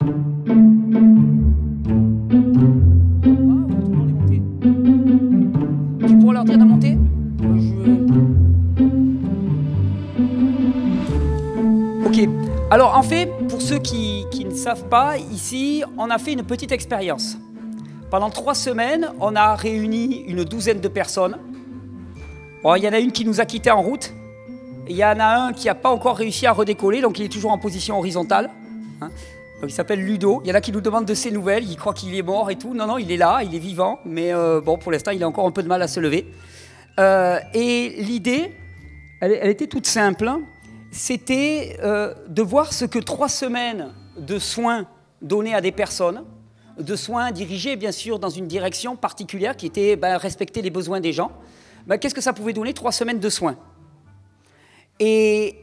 Tu pourras leur dire de monter? Ok. Alors en fait, pour ceux qui ne savent pas, ici, on a fait une petite expérience. Pendant 3 semaines, on a réuni une douzaine de personnes. Bon, il y en a une qui nous a quittés en route. Il y en a un qui n'a pas encore réussi à redécoller, donc il est toujours en position horizontale. Hein. Donc, il s'appelle Ludo. Il y en a qui nous demandent de ses nouvelles. Il croit qu'il est mort et tout. Non, non, il est là, il est vivant. Mais bon, pour l'instant, il a encore un peu de mal à se lever. Et l'idée, elle était toute simple. Hein. C'était de voir ce que 3 semaines de soins donnés à des personnes, de soins dirigés bien sûr dans une direction particulière qui était respecter les besoins des gens, qu'est-ce que ça pouvait donner 3 semaines de soins. Et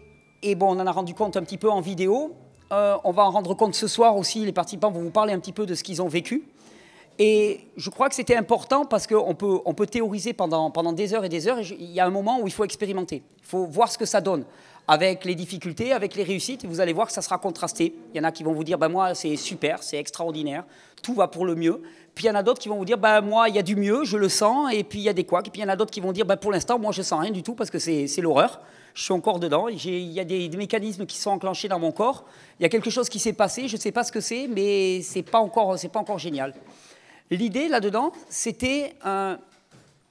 bon, on en a rendu compte un petit peu en vidéo, on va en rendre compte ce soir aussi, les participants vont vous parler un petit peu de ce qu'ils ont vécu. Et je crois que c'était important parce qu'on peut théoriser pendant des heures et des heures, et il y a un moment où il faut expérimenter, il faut voir ce que ça donne. Avec les difficultés, avec les réussites, vous allez voir que ça sera contrasté. Il y en a qui vont vous dire, moi, c'est super, c'est extraordinaire, tout va pour le mieux. Puis il y en a d'autres qui vont vous dire, moi, il y a du mieux, je le sens, et puis il y a des couacs. Et puis il y en a d'autres qui vont dire, pour l'instant, moi, je sens rien du tout parce que c'est l'horreur. Je suis encore dedans, il y a des mécanismes qui sont enclenchés dans mon corps. Il y a quelque chose qui s'est passé, je ne sais pas ce que c'est, mais c'est pas encore génial. L'idée, là-dedans, c'était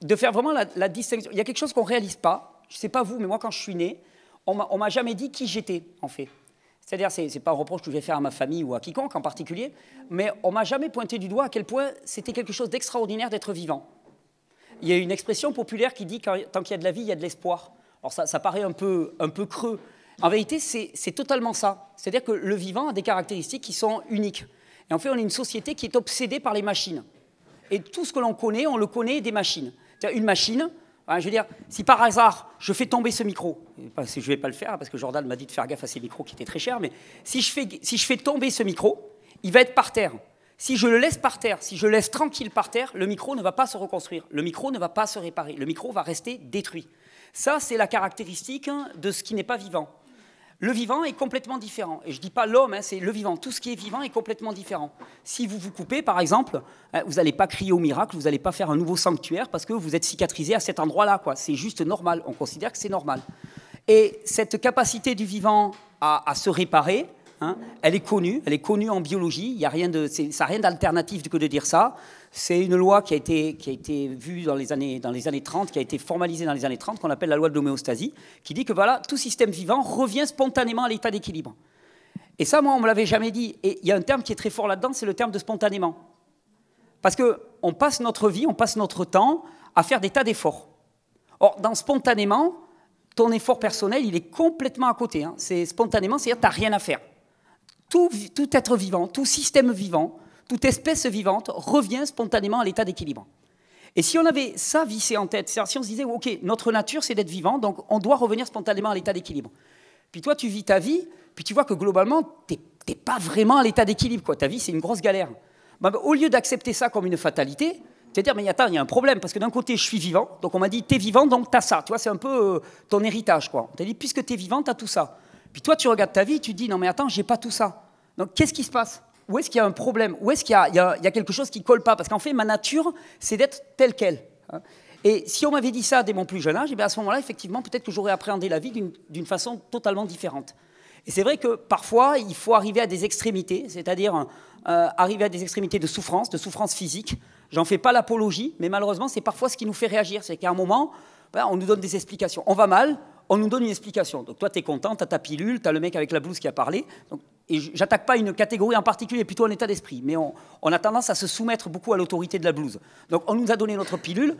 de faire vraiment la distinction. Il y a quelque chose qu'on ne réalise pas. Je ne sais pas vous, mais moi, quand je suis né, on ne m'a jamais dit qui j'étais, en fait. C'est-à-dire, ce n'est pas un reproche que je vais faire à ma famille ou à quiconque en particulier, mais on ne m'a jamais pointé du doigt à quel point c'était quelque chose d'extraordinaire d'être vivant. Il y a une expression populaire qui dit que tant qu'il y a de la vie, il y a de l'espoir. Alors ça paraît un peu creux. En vérité, c'est totalement ça. C'est-à-dire que le vivant a des caractéristiques qui sont uniques. Et en fait, on est une société qui est obsédée par les machines. Et tout ce que l'on connaît, on le connaît des machines. C'est-à-dire une machine... Je veux dire, si par hasard, je fais tomber ce micro, je ne vais pas le faire parce que Jordan m'a dit de faire gaffe à ces micros qui étaient très chers, mais si je fais tomber ce micro, il va être par terre. Si je le laisse par terre, si je le laisse tranquille par terre, le micro ne va pas se reconstruire, le micro ne va pas se réparer, le micro va rester détruit. Ça, c'est la caractéristique de ce qui n'est pas vivant. Le vivant est complètement différent. Et je ne dis pas l'homme, c'est le vivant. Tout ce qui est vivant est complètement différent. Si vous vous coupez, par exemple, vous n'allez pas crier au miracle, vous n'allez pas faire un nouveau sanctuaire parce que vous êtes cicatrisé à cet endroit-là. C'est juste normal. On considère que c'est normal. Et cette capacité du vivant à se réparer, elle est connue en biologie. Il y a rien ça n'a rien d'alternatif que de dire ça. C'est une loi qui a été vue dans les années 30, qui a été formalisée dans les années 30, qu'on appelle la loi de l'homéostasie, qui dit que voilà, tout système vivant revient spontanément à l'état d'équilibre. Et ça, moi, on ne me l'avait jamais dit. Et il y a un terme qui est très fort là-dedans, c'est le terme de spontanément. Parce qu'on passe notre vie, on passe notre temps à faire des tas d'efforts. Or, dans spontanément, ton effort personnel, il est complètement à côté. C'est spontanément, c'est-à-dire que tu n'as rien à faire. Tout être vivant, tout système vivant, toute espèce vivante revient spontanément à l'état d'équilibre. Et si on avait ça vissé en tête, c'est-à-dire si on se disait, ok, notre nature c'est d'être vivant, donc on doit revenir spontanément à l'état d'équilibre. Puis toi tu vis ta vie, puis tu vois que globalement, tu n'es pas vraiment à l'état d'équilibre. Ta vie c'est une grosse galère. Au lieu d'accepter ça comme une fatalité, tu vas dire, mais attends, il y a un problème, parce que d'un côté je suis vivant, donc on m'a dit, tu es vivant, donc tu as ça. Tu vois, c'est un peu ton héritage. On t'a dit, puisque tu es vivant, tu as tout ça. Puis toi tu regardes ta vie et tu te dis, non mais attends, j'ai pas tout ça. Donc qu'est-ce qui se passe ? Où est-ce qu'il y a un problème? Où est-ce qu'il y a quelque chose qui ne colle pas? Parce qu'en fait, ma nature, c'est d'être telle qu'elle. Et si on m'avait dit ça dès mon plus jeune âge, à ce moment-là, effectivement, peut-être que j'aurais appréhendé la vie d'une façon totalement différente. Et c'est vrai que parfois, il faut arriver à des extrémités, c'est-à-dire arriver à des extrémités de souffrance physique. J'en fais pas l'apologie, mais malheureusement, c'est parfois ce qui nous fait réagir. C'est qu'à un moment, on nous donne des explications. On va mal, on nous donne une explication. Donc toi, tu es content, tu as ta pilule, tu as le mec avec la blouse qui a parlé. Donc, et j'attaque pas une catégorie en particulier, plutôt un état d'esprit. Mais on a tendance à se soumettre beaucoup à l'autorité de la blouse. Donc on nous a donné notre pilule.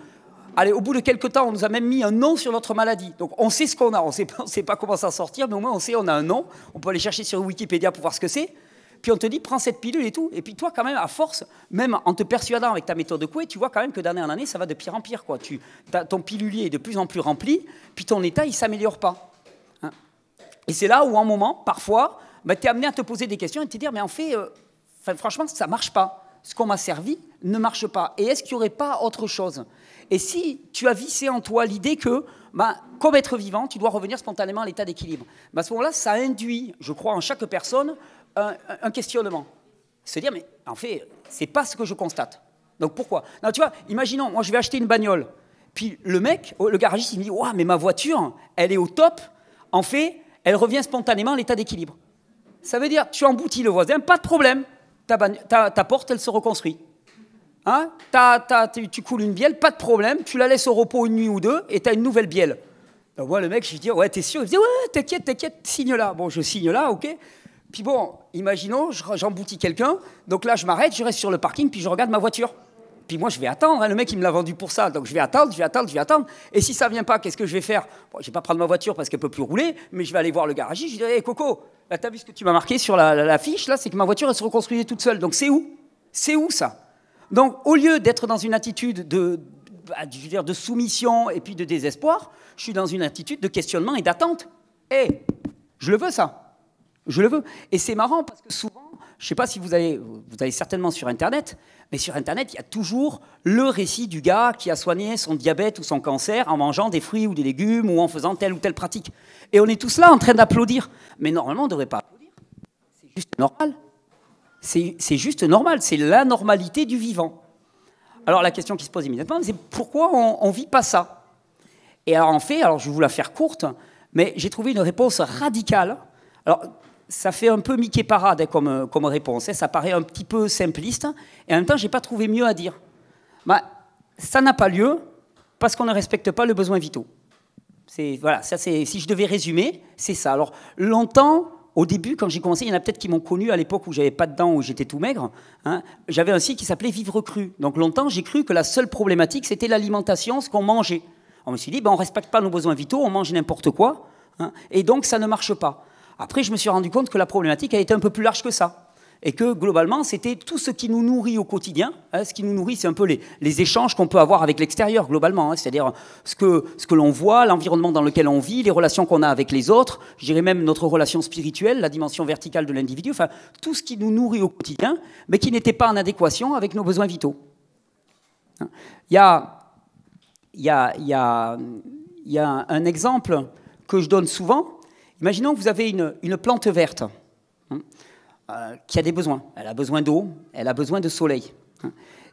Allez, au bout de quelques temps, on nous a même mis un nom sur notre maladie. Donc on sait ce qu'on a. On sait pas comment s'en sortir, mais au moins on sait on a un nom. On peut aller chercher sur Wikipédia pour voir ce que c'est. Puis on te dit, prends cette pilule et tout. Et puis toi, quand même, à force, même en te persuadant avec ta méthode de Coué, tu vois quand même que d'année en année, ça va de pire en pire. Ton pilulier est de plus en plus rempli, puis ton état, il ne s'améliore pas. Et c'est là où, à un moment, parfois, tu es amené à te poser des questions et te dire, mais en fait, franchement, ça ne marche pas. Ce qu'on m'a servi ne marche pas. Et est-ce qu'il n'y aurait pas autre chose? Et si tu as vissé en toi l'idée que, comme être vivant, tu dois revenir spontanément à l'état d'équilibre, à ce moment-là, ça induit, je crois, en chaque personne, un questionnement. Se dire, mais en fait, c'est pas ce que je constate. Donc pourquoi? Non, tu vois, imaginons, moi je vais acheter une bagnole, puis le mec, le garagiste, il me dit, ouah, mais ma voiture, elle est au top. En fait, elle revient spontanément à l'état d'équilibre. Ça veut dire, tu emboutis le voisin, pas de problème. Ta porte, elle se reconstruit. Hein, tu coules une bielle, pas de problème. Tu la laisses au repos une nuit ou deux et tu as une nouvelle bielle. Donc moi, le mec, je lui dis, ouais, t'es sûr? Il me dit, ouais, t'inquiète, signe là. Bon, je signe là, ok. Puis bon, imaginons, j'emboutis quelqu'un. Donc là, je m'arrête, je reste sur le parking, puis je regarde ma voiture. Puis moi, je vais attendre. Hein, le mec, il me l'a vendu pour ça. Donc je vais attendre. Et si ça ne vient pas, qu'est-ce que je vais faire? Bon, je ne vais pas prendre ma voiture parce qu'elle ne peut plus rouler, mais je vais aller voir le garagiste. Je vais dire, hey, Coco, là, tu as vu ce que tu m'as marqué sur la fiche? Là, c'est que ma voiture, elle se reconstruisait toute seule. Donc c'est où? C'est où ça? Donc au lieu d'être dans une attitude de soumission et puis de désespoir, je suis dans une attitude de questionnement et d'attente. Hey, je le veux ça. Je le veux. Et c'est marrant parce que souvent, je ne sais pas si vous allez certainement sur Internet, mais sur Internet, il y a toujours le récit du gars qui a soigné son diabète ou son cancer en mangeant des fruits ou des légumes ou en faisant telle ou telle pratique. Et on est tous là en train d'applaudir. Mais normalement, on ne devrait pas applaudir. C'est juste normal. C'est juste normal. C'est la normalité du vivant. Alors la question qui se pose immédiatement, c'est pourquoi on ne vit pas ça? Et alors en fait, je vais vous la faire courte, mais j'ai trouvé une réponse radicale. Alors, ça fait un peu Mickey Parade comme réponse. Ça paraît un petit peu simpliste. Et en même temps, je n'ai pas trouvé mieux à dire. Ça n'a pas lieu parce qu'on ne respecte pas le besoin vitaux. Voilà, si je devais résumer, c'est ça. Alors, longtemps, au début, quand j'ai commencé, il y en a peut-être qui m'ont connu à l'époque où j'avais pas de dents, où j'étais tout maigre. Hein, j'avais un site qui s'appelait Vivre Cru. Donc longtemps, j'ai cru que la seule problématique, c'était l'alimentation, ce qu'on mangeait. On me suis dit, on ne respecte pas nos besoins vitaux, on mange n'importe quoi. Hein, et donc, ça ne marche pas. Après, je me suis rendu compte que la problématique elle était un peu plus large que ça. Et que, globalement, c'était tout ce qui nous nourrit au quotidien. Hein, ce qui nous nourrit, c'est un peu les échanges qu'on peut avoir avec l'extérieur, globalement. Hein, c'est-à-dire ce que l'on voit, l'environnement dans lequel on vit, les relations qu'on a avec les autres, je dirais même notre relation spirituelle, la dimension verticale de l'individu, enfin, tout ce qui nous nourrit au quotidien, mais qui n'était pas en adéquation avec nos besoins vitaux. Hein, il y a un exemple que je donne souvent. Imaginons que vous avez une plante verte qui a des besoins. Elle a besoin d'eau, elle a besoin de soleil.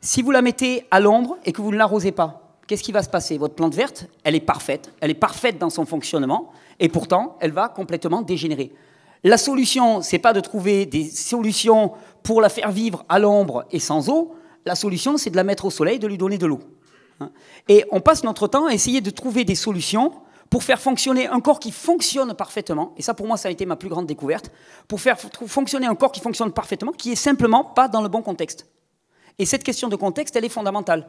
Si vous la mettez à l'ombre et que vous ne l'arrosez pas, qu'est-ce qui va se passer? Votre plante verte, elle est parfaite dans son fonctionnement, et pourtant, elle va complètement dégénérer. La solution, ce n'est pas de trouver des solutions pour la faire vivre à l'ombre et sans eau. La solution, c'est de la mettre au soleil, de lui donner de l'eau. Et on passe notre temps à essayer de trouver des solutions pour faire fonctionner un corps qui fonctionne parfaitement, et ça pour moi ça a été ma plus grande découverte, pour faire fonctionner un corps qui fonctionne parfaitement, qui est simplement pas dans le bon contexte. Et cette question de contexte, elle est fondamentale.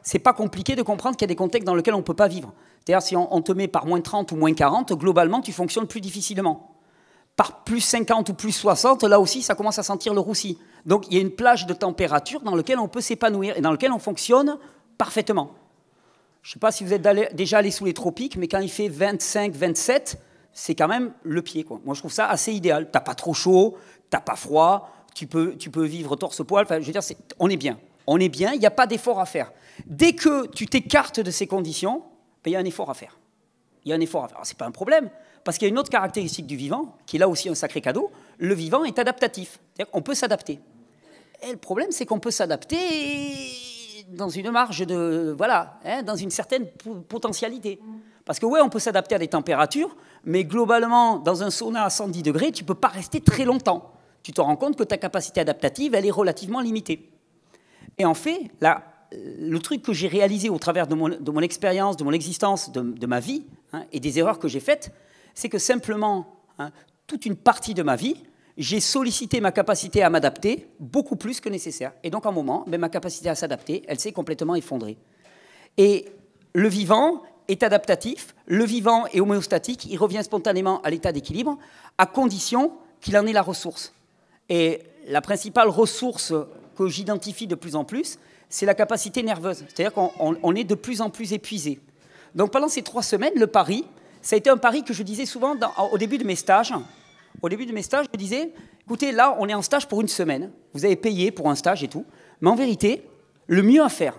C'est pas compliqué de comprendre qu'il y a des contextes dans lesquels on ne peut pas vivre. C'est-à-dire si on te met par moins 30 ou moins 40, globalement tu fonctionnes plus difficilement. Par plus 50 ou plus 60, là aussi ça commence à sentir le roussi. Donc il y a une plage de température dans laquelle on peut s'épanouir et dans laquelle on fonctionne parfaitement. Je ne sais pas si vous êtes déjà allé sous les tropiques, mais quand il fait 25, 27, c'est quand même le pied, quoi. Moi, je trouve ça assez idéal. Tu n'as pas trop chaud, tu n'as pas froid, tu peux vivre torse-poil. Enfin, je veux dire, on est bien. On est bien, il n'y a pas d'effort à faire. Dès que tu t'écartes de ces conditions, il y a un effort à faire. Il y a un effort à faire. Ce n'est pas un problème, parce qu'il y a une autre caractéristique du vivant, qui est là aussi un sacré cadeau. Le vivant est adaptatif. C'est-à-dire qu'on peut s'adapter. Et le problème, c'est qu'on peut s'adapter dans une marge de... Voilà, dans une certaine potentialité. Parce que ouais, on peut s'adapter à des températures, mais globalement, dans un sauna à 110 degrés, tu ne peux pas rester très longtemps. Tu te rends compte que ta capacité adaptative, elle est relativement limitée. Et en fait, le truc que j'ai réalisé au travers de mon expérience, de mon existence, de ma vie, et des erreurs que j'ai faites, c'est que simplement, toute une partie de ma vie, j'ai sollicité ma capacité à m'adapter beaucoup plus que nécessaire. Et donc, à un moment, ma capacité à s'adapter, elle s'est complètement effondrée. Et le vivant est adaptatif, le vivant est homéostatique, il revient spontanément à l'état d'équilibre, à condition qu'il en ait la ressource. Et la principale ressource que j'identifie de plus en plus, c'est la capacité nerveuse. C'est-à-dire qu'on est de plus en plus épuisé. Donc, pendant ces 3 semaines, le pari, ça a été un pari que je disais souvent au début de mes stages. Au début de mes stages, je disais, écoutez, là, on est en stage pour 1 semaine. Vous avez payé pour un stage et tout. Mais en vérité, le mieux à faire,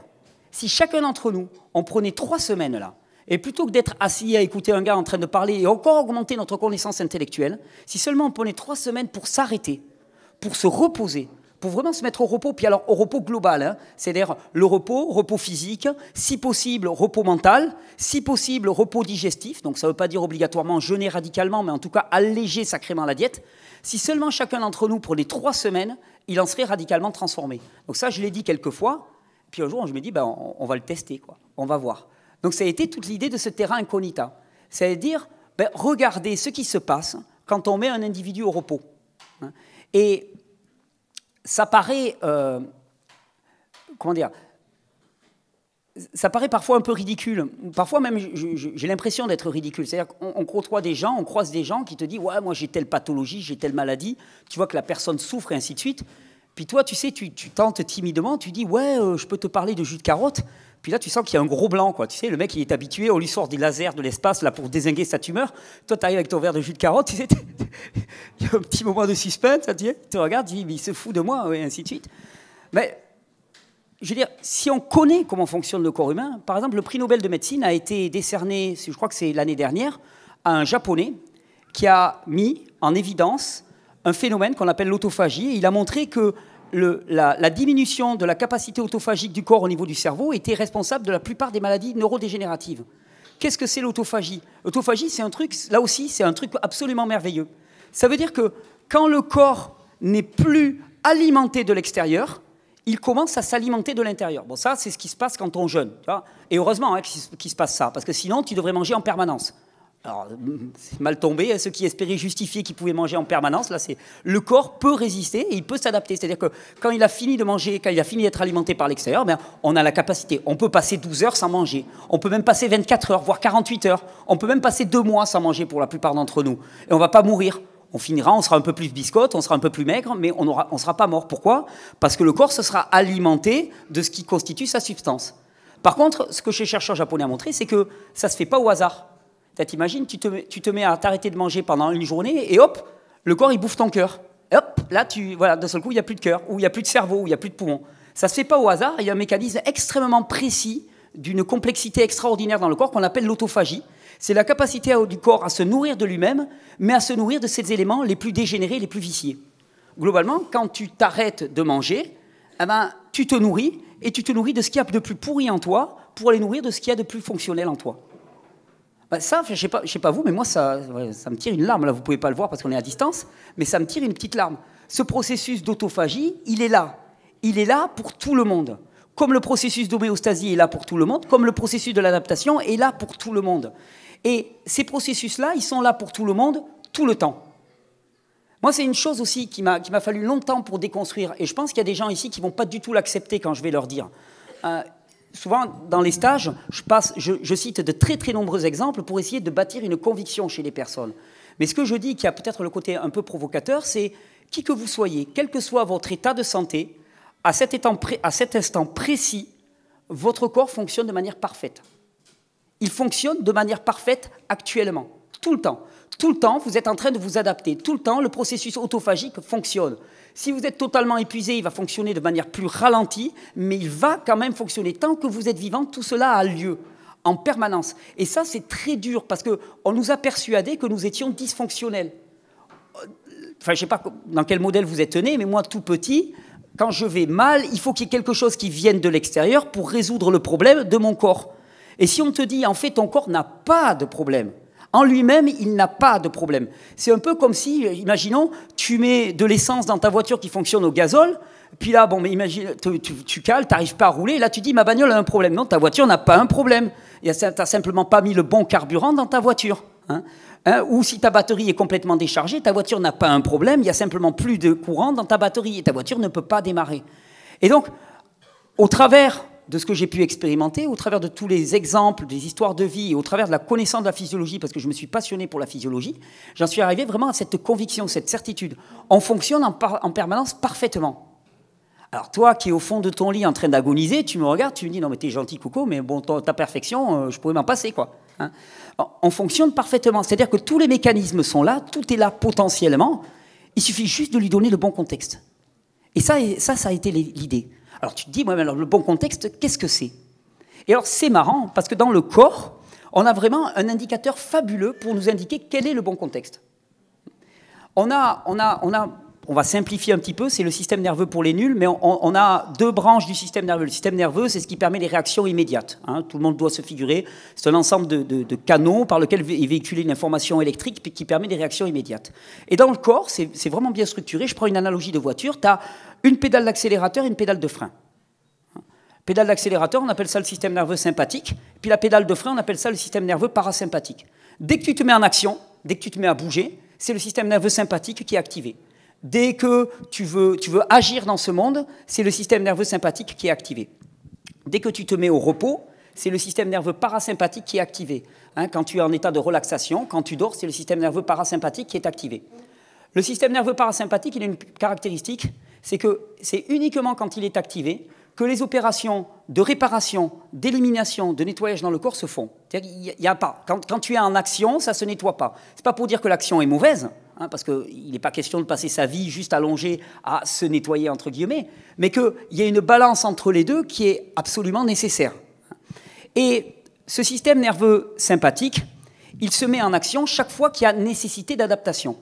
si chacun d'entre nous, on prenait 3 semaines là, et plutôt que d'être assis à écouter un gars en train de parler et encore augmenter notre connaissance intellectuelle, si seulement on prenait 3 semaines pour s'arrêter, pour se reposer, pour vraiment se mettre au repos, puis alors au repos global, hein, c'est-à-dire le repos physique, si possible repos mental, si possible repos digestif, donc ça ne veut pas dire obligatoirement jeûner radicalement, mais en tout cas alléger sacrément la diète. Si seulement chacun d'entre nous prenait 3 semaines, il en serait radicalement transformé. Donc ça, je l'ai dit quelques fois, puis un jour, je me dis, ben, on va le tester, quoi. On va voir. Donc ça a été toute l'idée de ce terra incognita, c'est-à-dire ben, regarder ce qui se passe quand on met un individu au repos. Et ça paraît, comment dire, ça paraît parfois un peu ridicule. Parfois même, j'ai l'impression d'être ridicule. C'est-à-dire qu'on côtoie des gens, on croise des gens qui te disent « Ouais, moi j'ai telle pathologie, j'ai telle maladie. » Tu vois que la personne souffre et ainsi de suite. Puis toi, tu sais, tu tentes timidement, tu dis « Ouais, je peux te parler de jus de carotte. » Puis là, tu sens qu'il y a un gros blanc, quoi. Tu sais, le mec, il est habitué, on lui sort des lasers de l'espace là pour dézinguer sa tumeur. Toi, tu arrives avec ton verre de jus de carotte, tu sais, il y a un petit moment de suspense, tu te regardes, tu dis, mais il se fout de moi, et ainsi de suite. Mais, je veux dire, si on connaît comment fonctionne le corps humain, par exemple, le prix Nobel de médecine a été décerné, je crois que c'est l'année dernière, à un Japonais qui a mis en évidence un phénomène qu'on appelle l'autophagie. Il a montré que la diminution de la capacité autophagique du corps au niveau du cerveau était responsable de la plupart des maladies neurodégénératives. Qu'est-ce que c'est l'autophagie? L'autophagie, c'est un truc, là aussi, c'est un truc absolument merveilleux. Ça veut dire que quand le corps n'est plus alimenté de l'extérieur, il commence à s'alimenter de l'intérieur. Bon, ça, c'est ce qui se passe quand on jeûne. Tu vois, et heureusement hein, qu'il se passe ça, parce que sinon, tu devrais manger en permanence. Alors, c'est mal tombé, hein, ceux qui espéraient justifier qu'ils pouvaient manger en permanence, là, le corps peut résister et il peut s'adapter. C'est-à-dire que quand il a fini de manger, quand il a fini d'être alimenté par l'extérieur, ben, on a la capacité. On peut passer 12 heures sans manger. On peut même passer 24 heures, voire 48 heures. On peut même passer 2 mois sans manger pour la plupart d'entre nous. Et on ne va pas mourir. On finira, on sera un peu plus biscotte, on sera un peu plus maigre, mais on ne sera pas mort. Pourquoi? Parce que le corps se sera alimenté de ce qui constitue sa substance. Par contre, ce que ces chercheurs japonais ont montré, c'est que ça ne se fait pas au hasard. T'imagines, tu te mets à t'arrêter de manger pendant une journée et hop, le corps il bouffe ton cœur. Et hop, là, voilà, d'un seul coup, il n'y a plus de cœur, ou il n'y a plus de cerveau, ou il n'y a plus de poumon. Ça ne se fait pas au hasard, il y a un mécanisme extrêmement précis, d'une complexité extraordinaire dans le corps qu'on appelle l'autophagie. C'est la capacité du corps à se nourrir de lui-même, mais à se nourrir de ces éléments les plus dégénérés, les plus viciés. Globalement, quand tu t'arrêtes de manger, eh ben, tu te nourris, et tu te nourris de ce qu'il y a de plus pourri en toi pour aller nourrir de ce qu'il y a de plus fonctionnel en toi. Ben ça, je ne sais pas vous, mais moi, ça me tire une larme. Là, vous ne pouvez pas le voir parce qu'on est à distance, mais ça me tire une petite larme. Ce processus d'autophagie, il est là. Il est là pour tout le monde. Comme le processus d'homéostasie est là pour tout le monde, comme le processus de l'adaptation est là pour tout le monde. Et ces processus-là, ils sont là pour tout le monde, tout le temps. Moi, c'est une chose aussi qui m'a fallu longtemps pour déconstruire. Et je pense qu'il y a des gens ici qui ne vont pas du tout l'accepter quand je vais leur dire. Souvent, dans les stages, je cite de très très nombreux exemples pour essayer de bâtir une conviction chez les personnes. Mais ce que je dis, qui a peut-être le côté un peu provocateur, c'est qui que vous soyez, quel que soit votre état de santé, à cet instant précis, votre corps fonctionne de manière parfaite. Il fonctionne de manière parfaite actuellement, tout le temps. Tout le temps, vous êtes en train de vous adapter. Tout le temps, le processus autophagique fonctionne. Si vous êtes totalement épuisé, il va fonctionner de manière plus ralentie, mais il va quand même fonctionner. Tant que vous êtes vivant, tout cela a lieu en permanence. Et ça, c'est très dur, parce qu'on nous a persuadés que nous étions dysfonctionnels. Enfin, je ne sais pas dans quel modèle vous êtes né, mais moi, tout petit, quand je vais mal, il faut qu'il y ait quelque chose qui vienne de l'extérieur pour résoudre le problème de mon corps. Et si on te dit, en fait, ton corps n'a pas de problème, en lui-même, il n'a pas de problème. C'est un peu comme si, imaginons, tu mets de l'essence dans ta voiture qui fonctionne au gazole, puis là, bon, mais imagine, tu cales, tu n'arrives pas à rouler, et là tu dis, ma bagnole a un problème. Non, ta voiture n'a pas un problème. Tu n'as simplement pas mis le bon carburant dans ta voiture. Ou si ta batterie est complètement déchargée, ta voiture n'a pas un problème, il n'y a simplement plus de courant dans ta batterie, et ta voiture ne peut pas démarrer. Et donc, au travers de ce que j'ai pu expérimenter, au travers de tous les exemples, des histoires de vie, et au travers de la connaissance de la physiologie, parce que je me suis passionné pour la physiologie, j'en suis arrivé vraiment à cette conviction, cette certitude. On fonctionne en permanence parfaitement. Alors toi qui es au fond de ton lit en train d'agoniser, tu me regardes, tu me dis « Non mais t'es gentil Coco, mais bon, ta perfection, je pourrais m'en passer quoi. » On fonctionne parfaitement, c'est-à-dire que tous les mécanismes sont là, tout est là potentiellement, il suffit juste de lui donner le bon contexte. Et ça a été l'idée. Alors tu te dis, ouais, mais alors, le bon contexte, qu'est-ce que c'est? Et alors c'est marrant, parce que dans le corps, on a vraiment un indicateur fabuleux pour nous indiquer quel est le bon contexte. On a on va simplifier un petit peu, c'est le système nerveux pour les nuls, mais on a deux branches du système nerveux. Le système nerveux, c'est ce qui permet les réactions immédiates. Hein. Tout le monde doit se figurer. C'est un ensemble de canaux par lequel est véhiculée une information électrique qui permet des réactions immédiates. Et dans le corps, c'est vraiment bien structuré. Je prends une analogie de voiture. Tu as une pédale d'accélérateur et une pédale de frein. Pédale d'accélérateur, on appelle ça le système nerveux sympathique. Puis la pédale de frein, on appelle ça le système nerveux parasympathique. Dès que tu te mets en action, dès que tu te mets à bouger, c'est le système nerveux sympathique qui est activé. Dès que tu veux agir dans ce monde, c'est le système nerveux sympathique qui est activé. Dès que tu te mets au repos, c'est le système nerveux parasympathique qui est activé. Hein, quand tu es en état de relaxation, quand tu dors, c'est le système nerveux parasympathique qui est activé. Le système nerveux parasympathique, il a une caractéristique, c'est que c'est uniquement quand il est activé que les opérations de réparation, d'élimination, de nettoyage dans le corps se font. Il y a pas. Quand tu es en action, ça ne se nettoie pas. Ce n'est pas pour dire que l'action est mauvaise, hein, parce qu'il n'est pas question de passer sa vie juste allongée à se nettoyer, entre guillemets, mais qu'il y a une balance entre les deux qui est absolument nécessaire. Et ce système nerveux sympathique, il se met en action chaque fois qu'il y a nécessité d'adaptation.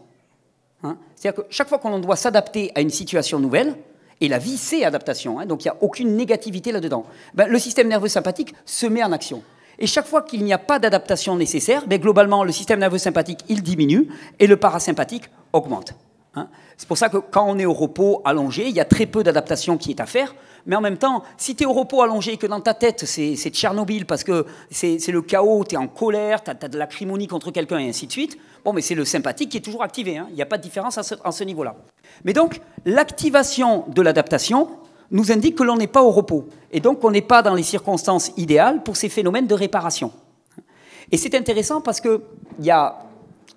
Hein, c'est-à-dire que chaque fois qu'on doit s'adapter à une situation nouvelle, et la vie, c'est adaptation, hein, donc il n'y a aucune négativité là-dedans. Ben, le système nerveux sympathique se met en action. Et chaque fois qu'il n'y a pas d'adaptation nécessaire, ben, globalement, le système nerveux sympathique, il diminue et le parasympathique augmente. Hein. C'est pour ça que quand on est au repos allongé, il y a très peu d'adaptation qui est à faire. Mais en même temps, si tu es au repos allongé et que dans ta tête, c'est Tchernobyl parce que c'est le chaos, tu es en colère, tu as de l'acrimonie contre quelqu'un et ainsi de suite, bon, mais c'est le sympathique qui est toujours activé. Hein. Il n'y a pas de différence à ce niveau-là. Mais donc, l'activation de l'adaptation nous indique que l'on n'est pas au repos. Et donc, on n'est pas dans les circonstances idéales pour ces phénomènes de réparation. Et c'est intéressant parce qu'il y a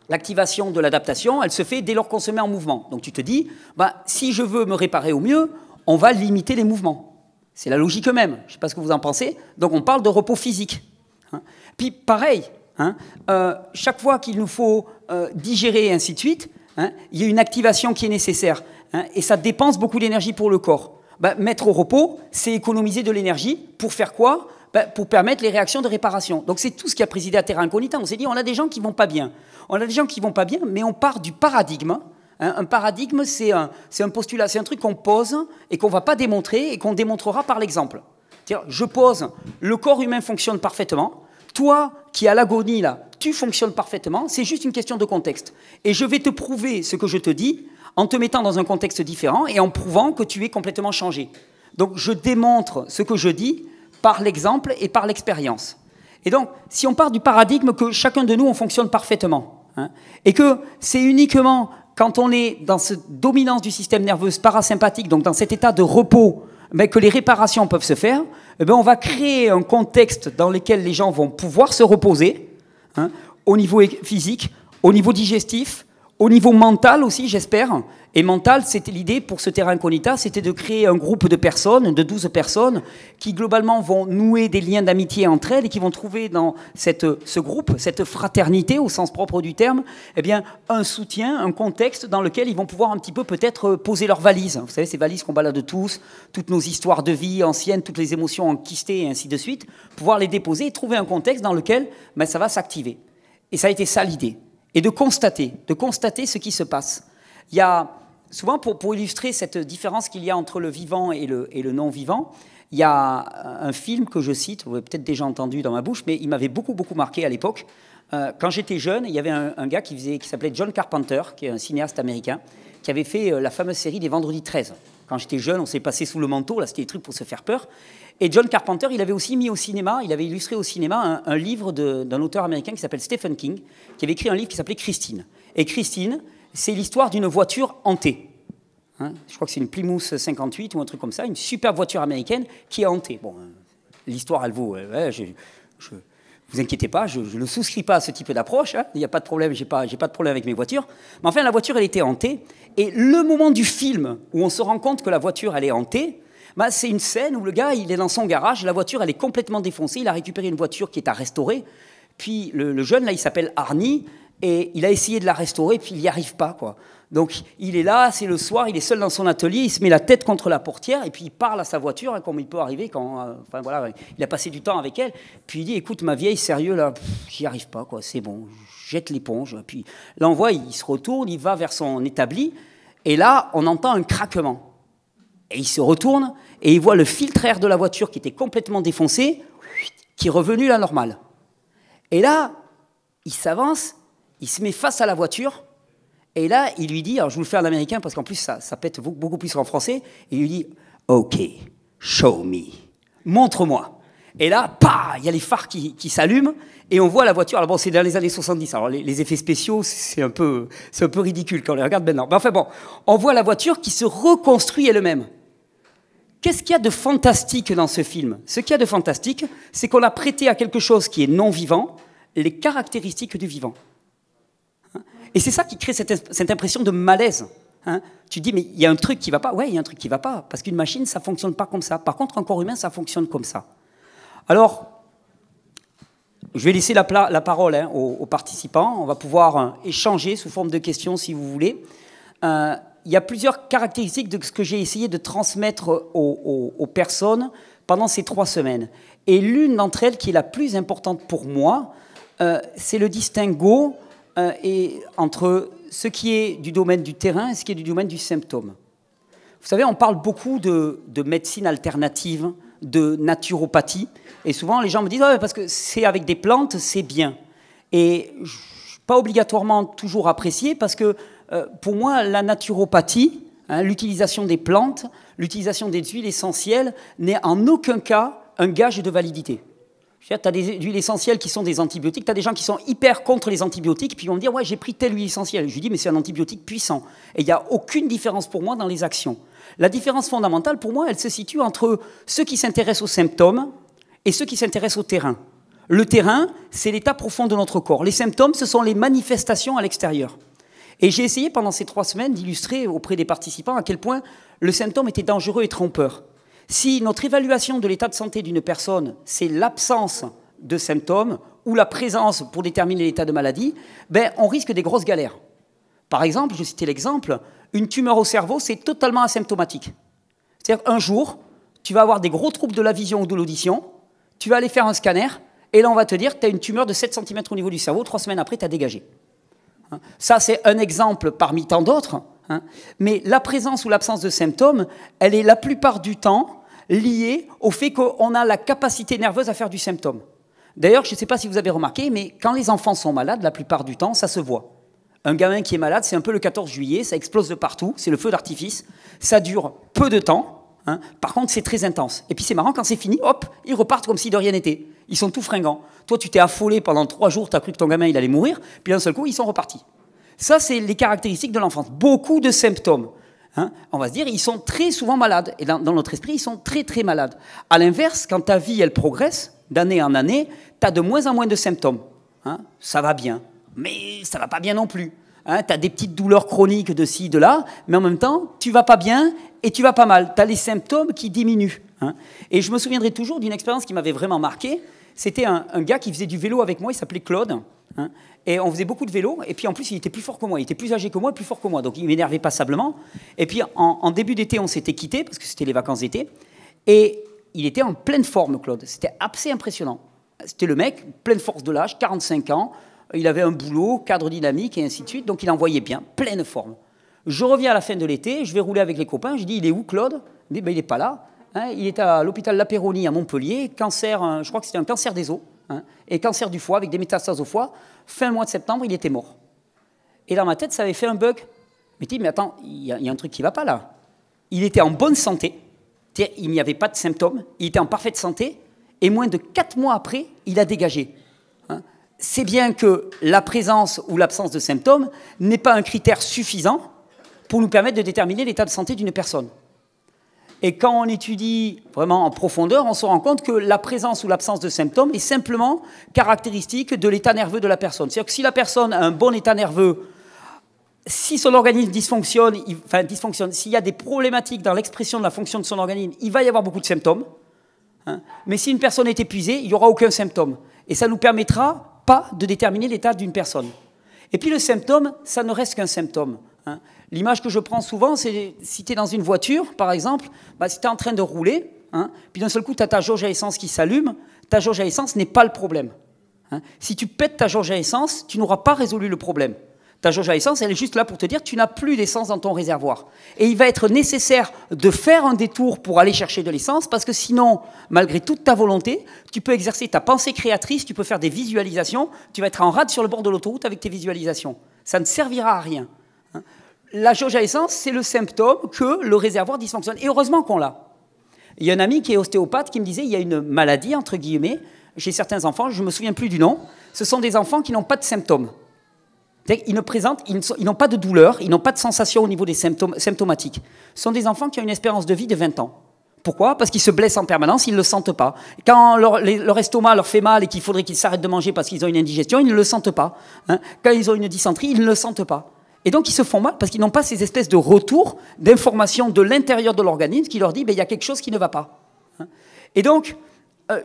l'activation de l'adaptation, elle se fait dès lors qu'on se met en mouvement. Donc, tu te dis, bah, si je veux me réparer au mieux, on va limiter les mouvements. C'est la logique même. Je ne sais pas ce que vous en pensez. Donc, on parle de repos physique. Hein. Puis, pareil, hein, chaque fois qu'il nous faut digérer et ainsi de suite, hein, il y a une activation qui est nécessaire. Hein, et ça dépense beaucoup d'énergie pour le corps. Ben, mettre au repos, c'est économiser de l'énergie. Pour faire quoi? Ben, pour permettre les réactions de réparation. Donc, c'est tout ce qui a présidé à Terra Incognita. On s'est dit, on a des gens qui ne vont pas bien. On a des gens qui ne vont pas bien, mais on part du paradigme. Hein, un paradigme, c'est un postulat, c'est un truc qu'on pose et qu'on ne va pas démontrer et qu'on démontrera par l'exemple. C'est-à-dire, je pose, le corps humain fonctionne parfaitement. Toi, qui as l'agonie, là, tu fonctionnes parfaitement. C'est juste une question de contexte. Et je vais te prouver ce que je te dis en te mettant dans un contexte différent et en prouvant que tu es complètement changé. Donc, je démontre ce que je dis par l'exemple et par l'expérience. Et donc, si on part du paradigme que chacun de nous, on fonctionne parfaitement, hein, et que c'est uniquement quand on est dans cette dominance du système nerveux parasympathique, donc dans cet état de repos, ben, que les réparations peuvent se faire, ben, on va créer un contexte dans lequel les gens vont pouvoir se reposer, hein, au niveau physique, au niveau digestif, au niveau mental aussi, j'espère. Et mental, c'était l'idée pour ce Terra Incognita, c'était de créer un groupe de personnes, de 12 personnes, qui globalement vont nouer des liens d'amitié entre elles et qui vont trouver dans ce groupe, cette fraternité au sens propre du terme, eh bien, un soutien, un contexte dans lequel ils vont pouvoir un petit peu peut-être poser leurs valises. Vous savez, ces valises qu'on balade tous, toutes nos histoires de vie anciennes, toutes les émotions enquistées et ainsi de suite, pouvoir les déposer et trouver un contexte dans lequel ben, ça va s'activer. Et ça a été ça l'idée. Et de constater ce qui se passe. Il y a, souvent, pour illustrer cette différence qu'il y a entre le vivant et le non-vivant, il y a un film que je cite, vous l'avez peut-être déjà entendu dans ma bouche, mais il m'avait beaucoup, beaucoup marqué à l'époque. Quand j'étais jeune, il y avait un gars qui s'appelait John Carpenter, qui est un cinéaste américain, qui avait fait la fameuse série des Vendredis 13. Quand j'étais jeune, on s'est passé sous le manteau, là c'était des trucs pour se faire peur. Et John Carpenter, il avait aussi mis au cinéma, il avait illustré au cinéma un livre d'un auteur américain qui s'appelle Stephen King, qui avait écrit un livre qui s'appelait Christine. Et Christine, c'est l'histoire d'une voiture hantée. Hein, je crois que c'est une Plymouth 58 ou un truc comme ça, une superbe voiture américaine qui est hantée. Bon, l'histoire, elle vaut... vous inquiétez pas, je ne souscris pas à ce type d'approche, hein, il n'y a pas de problème, j'ai pas de problème avec mes voitures. Mais enfin, la voiture, elle était hantée. Et le moment du film où on se rend compte que la voiture, elle est hantée, bah, c'est une scène où le gars, il est dans son garage, la voiture, elle est complètement défoncée, il a récupéré une voiture qui est à restaurer. Puis le jeune, là, il s'appelle Arnie, et il a essayé de la restaurer, puis il n'y arrive pas, quoi. Donc, il est là, c'est le soir, il est seul dans son atelier, il se met la tête contre la portière, et puis il parle à sa voiture, hein, comme il peut arriver quand... enfin, voilà, il a passé du temps avec elle, puis il dit, écoute, ma vieille, sérieux, là, j'y arrive pas, quoi, c'est bon, jette l'éponge. Puis l'envoie, il se retourne, il va vers son établi, Et là, on entend un craquement. Et il se retourne et il voit le filtre air de la voiture qui était complètement défoncé, qui est revenu à la normale. Et là, il s'avance, il se met face à la voiture, et là, il lui dit, alors je vous le fais en américain parce qu'en plus ça pète beaucoup plus qu'en français, il lui dit « Ok, show me, montre-moi ». Et là, il y a les phares qui s'allument, et on voit la voiture. Alors bon, c'est dans les années 70, alors les effets spéciaux, c'est un peu ridicule quand on les regarde maintenant. Mais enfin bon, on voit la voiture qui se reconstruit elle-même. Qu'est-ce qu'il y a de fantastique dans ce film? Ce qu'il y a de fantastique, c'est qu'on a prêté à quelque chose qui est non-vivant les caractéristiques du vivant. Et c'est ça qui crée cette impression de malaise. Tu te dis, mais il y a un truc qui ne va pas. Ouais, il y a un truc qui ne va pas, parce qu'une machine, ça ne fonctionne pas comme ça. Par contre, un corps humain, ça fonctionne comme ça. Alors, je vais laisser la parole aux participants. On va pouvoir échanger sous forme de questions, si vous voulez. Il y a plusieurs caractéristiques de ce que j'ai essayé de transmettre aux personnes pendant ces 3 semaines. Et l'une d'entre elles, qui est la plus importante pour moi, c'est le distinguo entre ce qui est du domaine du terrain et ce qui est du domaine du symptôme. Vous savez, on parle beaucoup de médecine alternative, de naturopathie, et souvent les gens me disent « parce que c'est avec des plantes, c'est bien ». Et je ne suis pas obligatoirement toujours apprécié, parce que pour moi, la naturopathie, l'utilisation des plantes, l'utilisation des huiles essentielles, n'est en aucun cas un gage de validité. Tu as des huiles essentielles qui sont des antibiotiques, tu as des gens qui sont hyper contre les antibiotiques, puis ils vont me dire « ouais, j'ai pris telle huile essentielle ». Je lui dis « mais c'est un antibiotique puissant ». Et il n'y a aucune différence pour moi dans les actions. La différence fondamentale, pour moi, elle se situe entre ceux qui s'intéressent aux symptômes et ceux qui s'intéressent au terrain. Le terrain, c'est l'état profond de notre corps. Les symptômes, ce sont les manifestations à l'extérieur. Et j'ai essayé pendant ces 3 semaines d'illustrer auprès des participants à quel point le symptôme était dangereux et trompeur. Si notre évaluation de l'état de santé d'une personne, c'est l'absence de symptômes ou la présence pour déterminer l'état de maladie, on risque des grosses galères. Par exemple, je citais l'exemple, une tumeur au cerveau, c'est totalement asymptomatique. C'est-à-dire qu'un jour, tu vas avoir des gros troubles de la vision ou de l'audition, tu vas aller faire un scanner, et là on va te dire que tu as une tumeur de 7 cm au niveau du cerveau, 3 semaines après, tu as dégagé. Ça, c'est un exemple parmi tant d'autres, mais la présence ou l'absence de symptômes, elle est la plupart du temps liée au fait qu'on a la capacité nerveuse à faire du symptôme. D'ailleurs, je ne sais pas si vous avez remarqué, mais quand les enfants sont malades, la plupart du temps, ça se voit. Un gamin qui est malade, c'est un peu le 14 juillet, ça explose de partout, c'est le feu d'artifice, ça dure peu de temps, par contre c'est très intense. Et puis c'est marrant, quand c'est fini, hop, ils repartent comme si de rien n'était. Ils sont tout fringants. Toi, tu t'es affolé pendant 3 jours, tu as cru que ton gamin il allait mourir, puis d'un seul coup, ils sont repartis. Ça, c'est les caractéristiques de l'enfance. Beaucoup de symptômes. On va se dire, ils sont très souvent malades. Et dans notre esprit, ils sont très, très malades. À l'inverse, quand ta vie, elle progresse, d'année en année, tu as de moins en moins de symptômes. Ça va bien, mais ça ne va pas bien non plus. Tu as des petites douleurs chroniques de ci, de là, mais en même temps, tu ne vas pas bien et tu vas pas mal. Tu as les symptômes qui diminuent. Et je me souviendrai toujours d'une expérience qui m'avait vraiment marqué. C'était un gars qui faisait du vélo avec moi, il s'appelait Claude. Et on faisait beaucoup de vélo, et puis en plus il était plus fort que moi, il était plus âgé que moi et plus fort que moi, donc il m'énervait passablement. Et puis en début d'été, on s'était quittés, parce que c'était les vacances d'été, et il était en pleine forme, Claude. C'était assez impressionnant. C'était le mec, pleine force de l'âge, 45 ans, il avait un boulot, cadre dynamique, et ainsi de suite, donc il envoyait bien, pleine forme. Je reviens à la fin de l'été, je vais rouler avec les copains, je dis, il est où Claude? Il dit, il n'est pas là. Il est à l'hôpital La Péronie à Montpellier, cancer, je crois que c'était un cancer des os, et cancer du foie avec des métastases au foie. Fin mois de septembre, il était mort. Et dans ma tête, ça avait fait un bug. Mais je dis, mais attends, il y a un truc qui ne va pas là. Il était en bonne santé, il n'y avait pas de symptômes, il était en parfaite santé, et moins de 4 mois après, il a dégagé. C'est bien que la présence ou l'absence de symptômes n'est pas un critère suffisant pour nous permettre de déterminer l'état de santé d'une personne. Et quand on étudie vraiment en profondeur, on se rend compte que la présence ou l'absence de symptômes est simplement caractéristique de l'état nerveux de la personne. C'est-à-dire que si la personne a un bon état nerveux, si son organisme dysfonctionne, s'il y a des problématiques dans l'expression de la fonction de son organisme, il va y avoir beaucoup de symptômes. Mais si une personne est épuisée, il n'y aura aucun symptôme. Et ça ne nous permettra pas de déterminer l'état d'une personne. Et puis le symptôme, ça ne reste qu'un symptôme. L'image que je prends souvent, c'est si tu es dans une voiture, par exemple, si tu es en train de rouler, puis d'un seul coup, tu as ta jauge à essence qui s'allume, ta jauge à essence n'est pas le problème. Si tu pètes ta jauge à essence, tu n'auras pas résolu le problème. Ta jauge à essence, elle est juste là pour te dire tu n'as plus d'essence dans ton réservoir. Et il va être nécessaire de faire un détour pour aller chercher de l'essence, parce que sinon, malgré toute ta volonté, tu peux exercer ta pensée créatrice, tu peux faire des visualisations, tu vas être en rade sur le bord de l'autoroute avec tes visualisations. Ça ne servira à rien. La jauge à essence, c'est le symptôme que le réservoir dysfonctionne. Et heureusement qu'on l'a. Il y a un ami qui est ostéopathe qui me disait il y a une maladie, entre guillemets, chez certains enfants, je ne me souviens plus du nom, ce sont des enfants qui n'ont pas de symptômes. Ils n'ont pas de douleur, ils n'ont pas de sensation au niveau des symptomatiques. Ce sont des enfants qui ont une espérance de vie de 20 ans. Pourquoi? Parce qu'ils se blessent en permanence, ils ne le sentent pas. Quand leur estomac leur fait mal et qu'il faudrait qu'ils s'arrêtent de manger parce qu'ils ont une indigestion, ils ne le sentent pas. Quand ils ont une dysenterie, ils ne le sentent pas. Et donc ils se font mal parce qu'ils n'ont pas ces espèces de retours d'informations de l'intérieur de l'organisme qui leur dit il y a quelque chose qui ne va pas. Et donc,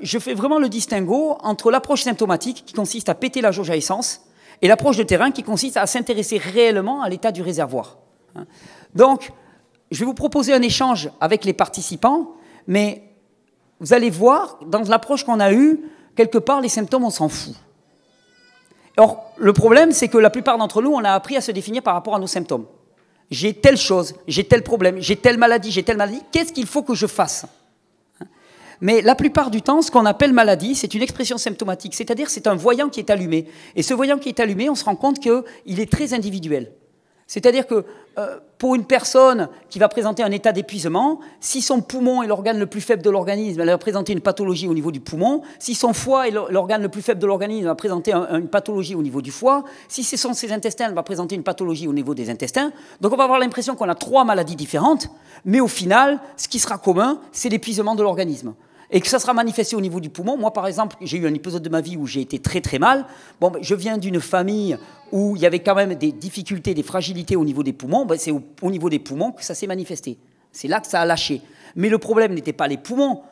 je fais vraiment le distinguo entre l'approche symptomatique qui consiste à péter la jauge à essence et l'approche de terrain qui consiste à s'intéresser réellement à l'état du réservoir. Donc, je vais vous proposer un échange avec les participants, mais vous allez voir, dans l'approche qu'on a eue, quelque part, les symptômes, on s'en fout. Or, le problème, c'est que la plupart d'entre nous, on a appris à se définir par rapport à nos symptômes. J'ai telle chose, j'ai tel problème, j'ai telle maladie, qu'est-ce qu'il faut que je fasse ? Mais la plupart du temps, ce qu'on appelle maladie, c'est une expression symptomatique, c'est-à-dire c'est un voyant qui est allumé. Et ce voyant qui est allumé, on se rend compte qu'il est très individuel. C'est-à-dire que pour une personne qui va présenter un état d'épuisement, si son poumon est l'organe le plus faible de l'organisme, elle va présenter une pathologie au niveau du poumon. Si son foie est l'organe le plus faible de l'organisme, elle va présenter une pathologie au niveau du foie. Si ce sont ses intestins, elle va présenter une pathologie au niveau des intestins. Donc on va avoir l'impression qu'on a 3 maladies différentes, mais au final, ce qui sera commun, c'est l'épuisement de l'organisme. Et que ça sera manifesté au niveau du poumon. Moi, par exemple, j'ai eu un épisode de ma vie où j'ai été très très mal. Bon, je viens d'une famille où il y avait quand même des difficultés, des fragilités au niveau des poumons. C'est au niveau des poumons que ça s'est manifesté. C'est là que ça a lâché. Mais le problème n'était pas les poumons.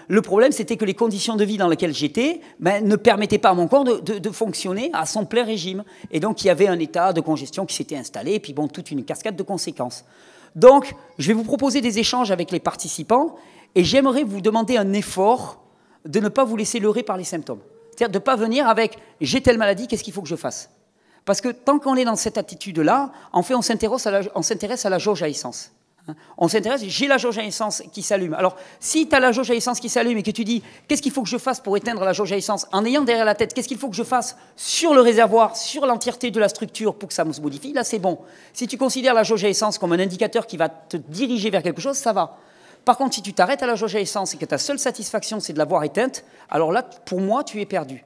Le problème, c'était que les conditions de vie dans lesquelles j'étais ne permettaient pas à mon corps de fonctionner à son plein régime. Et donc, il y avait un état de congestion qui s'était installé, et puis bon, toute une cascade de conséquences. Donc, je vais vous proposer des échanges avec les participants. Et j'aimerais vous demander un effort de ne pas vous laisser leurrer par les symptômes. C'est-à-dire de ne pas venir avec « j'ai telle maladie, qu'est-ce qu'il faut que je fasse ?» Parce que tant qu'on est dans cette attitude-là, en fait, on s'intéresse à la jauge à essence. On s'intéresse, j'ai la jauge à essence qui s'allume. Alors, si tu as la jauge à essence qui s'allume et que tu dis « qu'est-ce qu'il faut que je fasse pour éteindre la jauge à essence ?» en ayant derrière la tête « qu'est-ce qu'il faut que je fasse sur le réservoir, sur l'entièreté de la structure pour que ça se modifie ?» Là, c'est bon. Si tu considères la jauge à essence comme un indicateur qui va te diriger vers quelque chose, ça va. Par contre, si tu t'arrêtes à la jauge à essence et que ta seule satisfaction, c'est de l'avoir éteinte, alors là, pour moi, tu es perdu.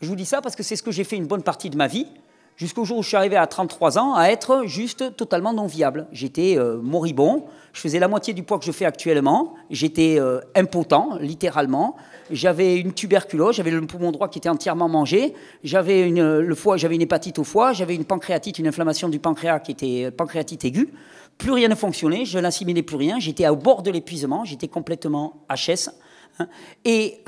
Je vous dis ça parce que c'est ce que j'ai fait une bonne partie de ma vie, jusqu'au jour où je suis arrivé à 33 ans à être juste totalement non viable. J'étais moribond, je faisais la moitié du poids que je fais actuellement, j'étais impotent, littéralement, j'avais une tuberculose, j'avais le poumon droit qui était entièrement mangé, j'avais une hépatite au foie, j'avais une pancréatite, une inflammation du pancréas qui était pancréatite aiguë. Plus rien ne fonctionnait, je n'assimilais plus rien, j'étais au bord de l'épuisement, j'étais complètement HS. Et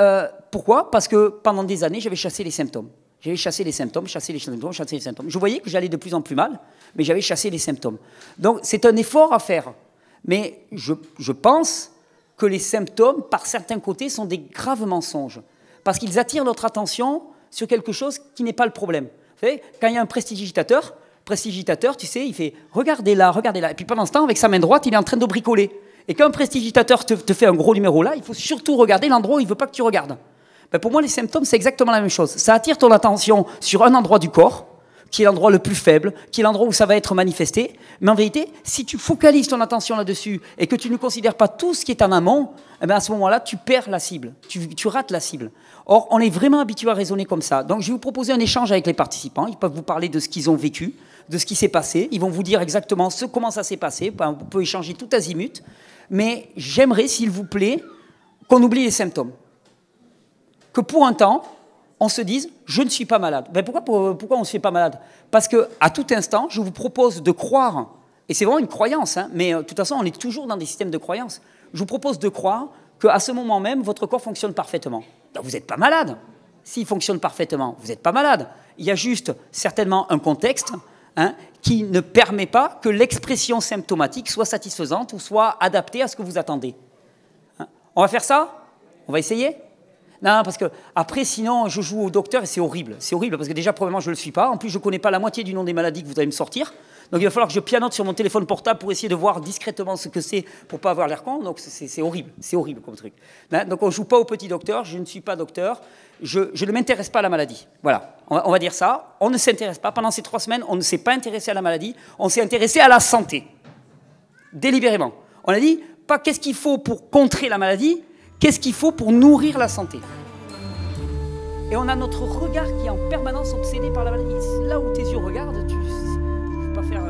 pourquoi? Parce que pendant des années, j'avais chassé les symptômes. J'avais chassé les symptômes, chassé les symptômes, chassé les symptômes. Je voyais que j'allais de plus en plus mal, mais j'avais chassé les symptômes. Donc c'est un effort à faire. Mais je pense que les symptômes, par certains côtés, sont des graves mensonges. Parce qu'ils attirent notre attention sur quelque chose qui n'est pas le problème. Vous savez, quand il y a un prestidigitateur, tu sais, il fait « regardez là ». Et puis pendant ce temps, avec sa main droite, il est en train de bricoler. Et quand un prestidigitateur te fait un gros numéro là, il faut surtout regarder l'endroit où il ne veut pas que tu regardes. Ben pour moi, les symptômes, c'est exactement la même chose. Ça attire ton attention sur un endroit du corps, qui est l'endroit le plus faible, qui est l'endroit où ça va être manifesté. Mais en vérité, si tu focalises ton attention là-dessus et que tu ne considères pas tout ce qui est en amont, eh bien à ce moment-là, tu perds la cible, tu rates la cible. Or, on est vraiment habitué à raisonner comme ça. Donc, je vais vous proposer un échange avec les participants. Ils peuvent vous parler de ce qu'ils ont vécu, de ce qui s'est passé. Ils vont vous dire exactement comment ça s'est passé. On peut échanger tout azimut. Mais j'aimerais, s'il vous plaît, qu'on oublie les symptômes. Que pour un temps, on se dise « je ne suis pas malade ». Ben pourquoi on ne se fait pas malade? Parce qu'à tout instant, je vous propose de croire, et c'est vraiment une croyance, hein, mais de toute façon, on est toujours dans des systèmes de croyances. Je vous propose de croire qu'à ce moment même, votre corps fonctionne parfaitement. Ben, vous n'êtes pas malade. S'il fonctionne parfaitement, vous n'êtes pas malade. Il y a juste certainement un contexte qui ne permet pas que l'expression symptomatique soit satisfaisante ou soit adaptée à ce que vous attendez. On va faire ça? On va essayer? Non, parce que après, sinon, je joue au docteur et c'est horrible. C'est horrible parce que déjà, premièrement, je ne le suis pas. En plus, je ne connais pas la moitié du nom des maladies que vous allez me sortir. Donc, il va falloir que je pianote sur mon téléphone portable pour essayer de voir discrètement ce que c'est pour ne pas avoir l'air con. Donc, c'est horrible. C'est horrible comme truc. Donc, on ne joue pas au petit docteur. Je ne suis pas docteur. Je ne m'intéresse pas à la maladie. Voilà. On va dire ça. On ne s'intéresse pas. Pendant ces 3 semaines, on ne s'est pas intéressé à la maladie. On s'est intéressé à la santé. Délibérément. On a dit, pas qu'est-ce qu'il faut pour contrer la maladie, qu'est-ce qu'il faut pour nourrir la santé. Et on a notre regard qui est en permanence obsédé par la maladie. Là où tes yeux regardent, je ne vais pas faire...